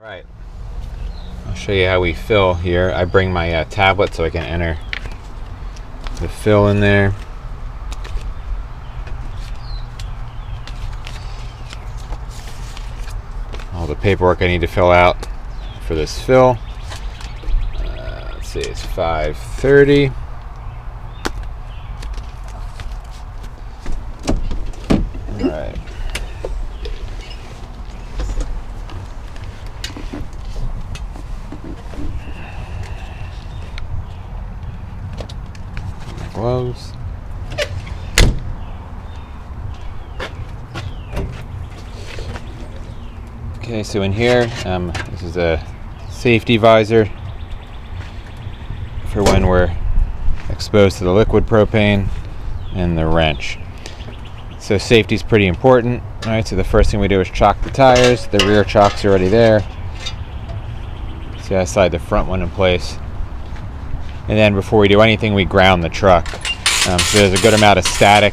Alright, I'll show you how we fill here. I bring my tablet so I can enter the fill in there. All the paperwork I need to fill out for this fill. Let's see, it's 5:30. Alright. Gloves. Okay, so in here, this is a safety visor for when we're exposed to the liquid propane, and the wrench. So safety is pretty important. All right, so the first thing we do is chock the tires. The rear chock's already there. See, I slide the front one in place. And then before we do anything, we ground the truck. So there's a good amount of static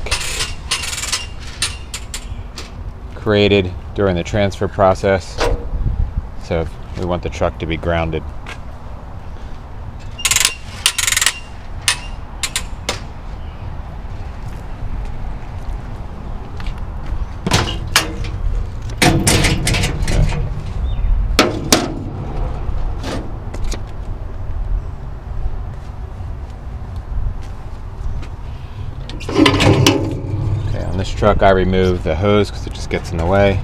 created during the transfer process. So we want the truck to be grounded. This truck, I remove the hose because it just gets in the way.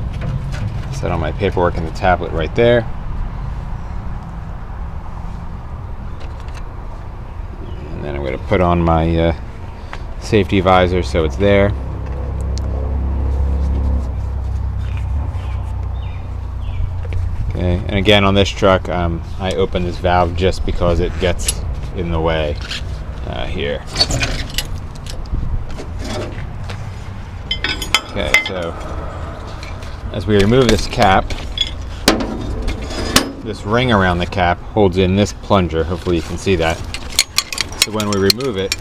Set on my paperwork and the tablet right there. And then I'm going to put on my safety visor so it's there. Okay, and again on this truck, I open this valve just because it gets in the way here. Okay, so as we remove this cap, this ring around the cap holds in this plunger. Hopefully you can see that. So when we remove it,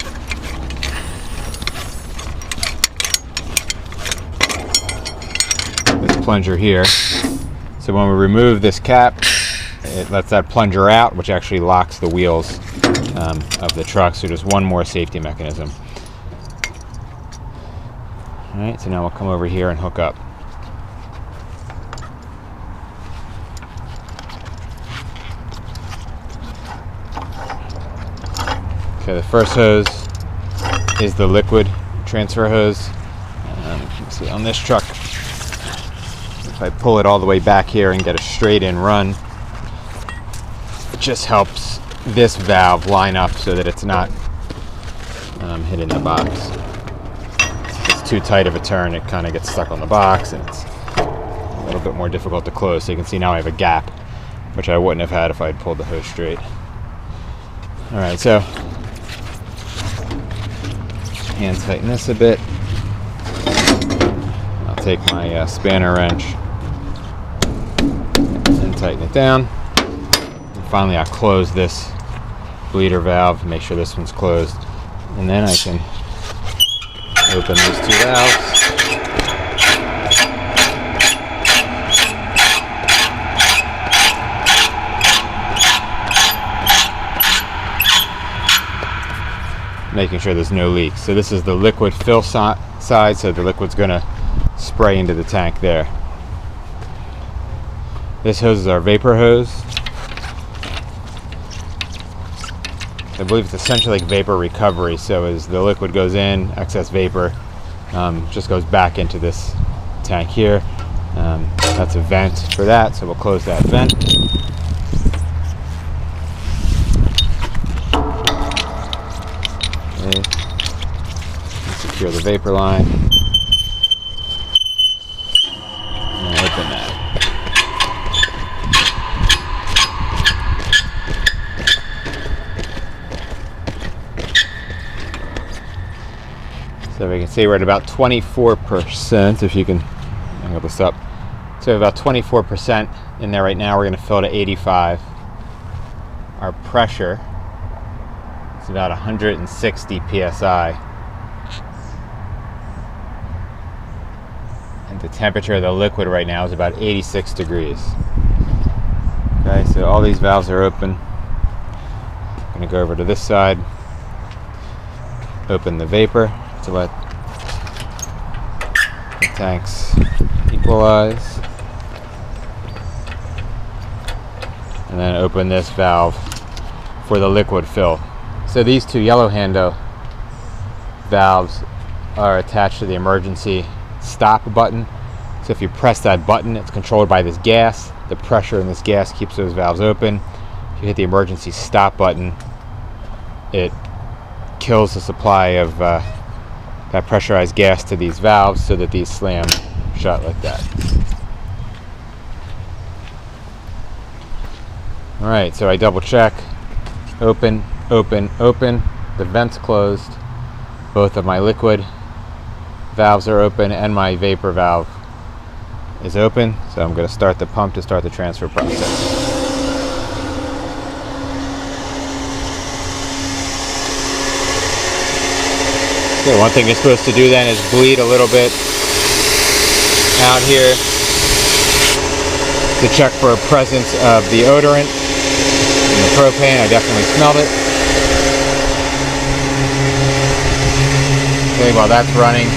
this plunger here, so when we remove this cap, it lets that plunger out, which actually locks the wheels of the truck. So just one more safety mechanism. Alright, so now we'll come over here and hook up. Okay, the first hose is the liquid transfer hose. You can see on this truck, if I pull it all the way back here and get a straight in run, it just helps this valve line up so that it's not hitting the box. Too tight of a turn, it kind of gets stuck on the box and it's a little bit more difficult to close. So you can see now I have a gap, which I wouldn't have had if I had pulled the hose straight. Alright, so hand tighten this a bit. I'll take my spanner wrench and tighten it down. And finally I'll close this bleeder valve, make sure this one's closed, and then I can open these two valves. Making sure there's no leaks. So this is the liquid fill side, so the liquid's going to spray into the tank there. This hose is our vapor hose. I believe it's essentially like vapor recovery, so as the liquid goes in, excess vapor just goes back into this tank here. That's a vent for that, so we'll close that vent. Okay. Secure the vapor line. And open that. So we can see we're at about 24%, if you can angle this up. So about 24% in there right now. We're going to fill to 85. Our pressure is about 160 psi. And the temperature of the liquid right now is about 86 degrees. Okay, so all these valves are open. I'm going to go over to this side, open the vapor to let the tanks equalize, and then open this valve for the liquid fill. So these two yellow handle valves are attached to the emergency stop button. So if you press that button, it's controlled by this gas. The pressure in this gas keeps those valves open. If you hit the emergency stop button, it kills the supply of that pressurized gas to these valves so that these slam shut like that. Alright, so I double check. Open, open, open. The vent's closed. Both of my liquid valves are open and my vapor valve is open. So I'm going to start the pump to start the transfer process. Okay, one thing you're supposed to do then is bleed a little bit out here to check for a presence of the odorant in the propane. I definitely smelled it. Okay, while that's running,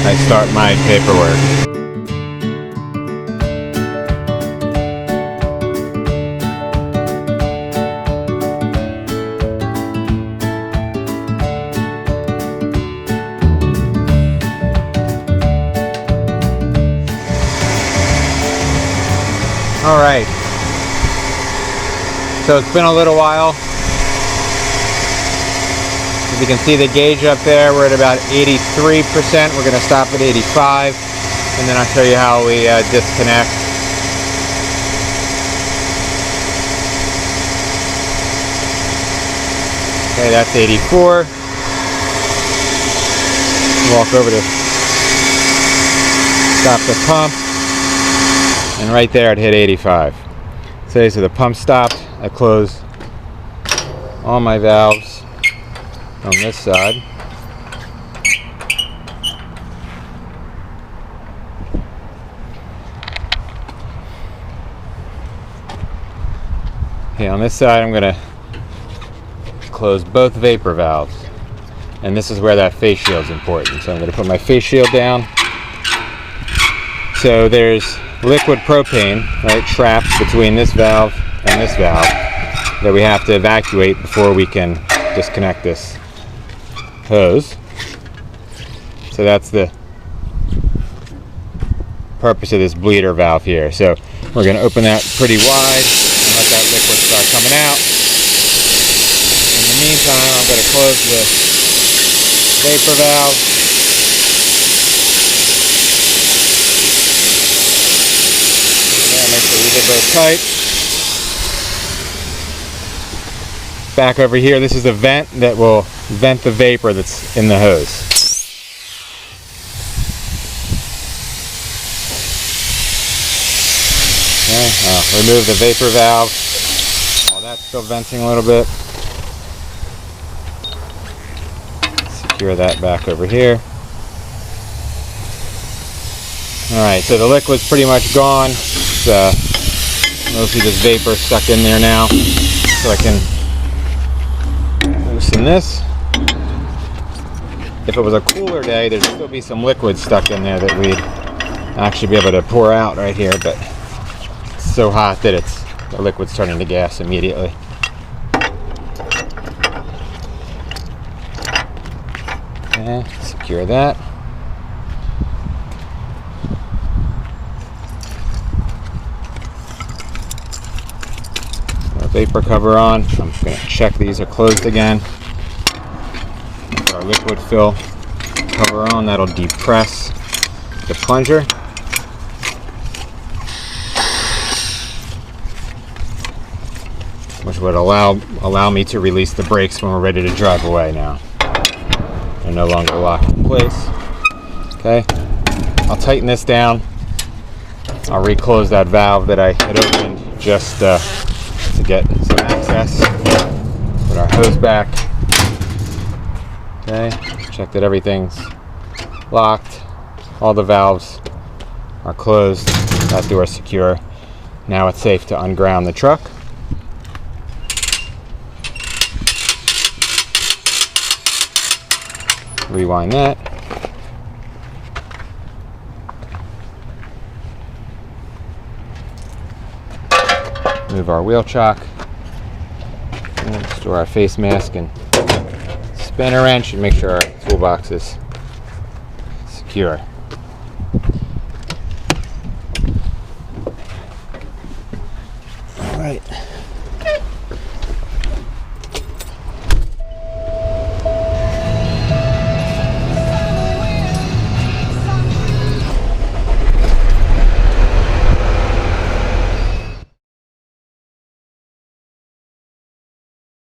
I start my paperwork. Alright, so it's been a little while. As you can see the gauge up there, we're at about 83%. We're going to stop at 85, and then I'll show you how we disconnect. Okay, that's 84. Walk over to stop the pump. And right there it hit 85. So the pump stopped. I closed all my valves on this side. Okay, on this side I'm going to close both vapor valves. And this is where that face shield is important. So I'm going to put my face shield down. So there's liquid propane, right, trapped between this valve and this valve that we have to evacuate before we can disconnect this hose. So that's the purpose of this bleeder valve here. So we're going to open that pretty wide and let that liquid start coming out. In the meantime, I'm going to close the vapor valve. Make sure these are both tight. Back over here, this is a vent that will vent the vapor that's in the hose. Okay, I'll remove the vapor valve while that's still venting a little bit. Secure that back over here. Alright, so the liquid's pretty much gone. It's mostly just vapor stuck in there now. So I can loosen this. If it was a cooler day, there'd still be some liquid stuck in there that we'd actually be able to pour out right here, but it's so hot that the liquid's turning to gas immediately. Okay, secure that. Vapor cover on. I'm just going to check these are closed again. Put our liquid fill cover on. That'll depress the plunger. Which would allow me to release the brakes when we're ready to drive away now. They're no longer locked in place. Okay, I'll tighten this down. I'll reclose that valve that I had opened just to get some access. Put our hose back. Okay, check that everything's locked. All the valves are closed. That door is secure. Now it's safe to unground the truck. Rewind that. Move our wheel chock. And store our face mask and spin a wrench and make sure our toolbox is secure. All right.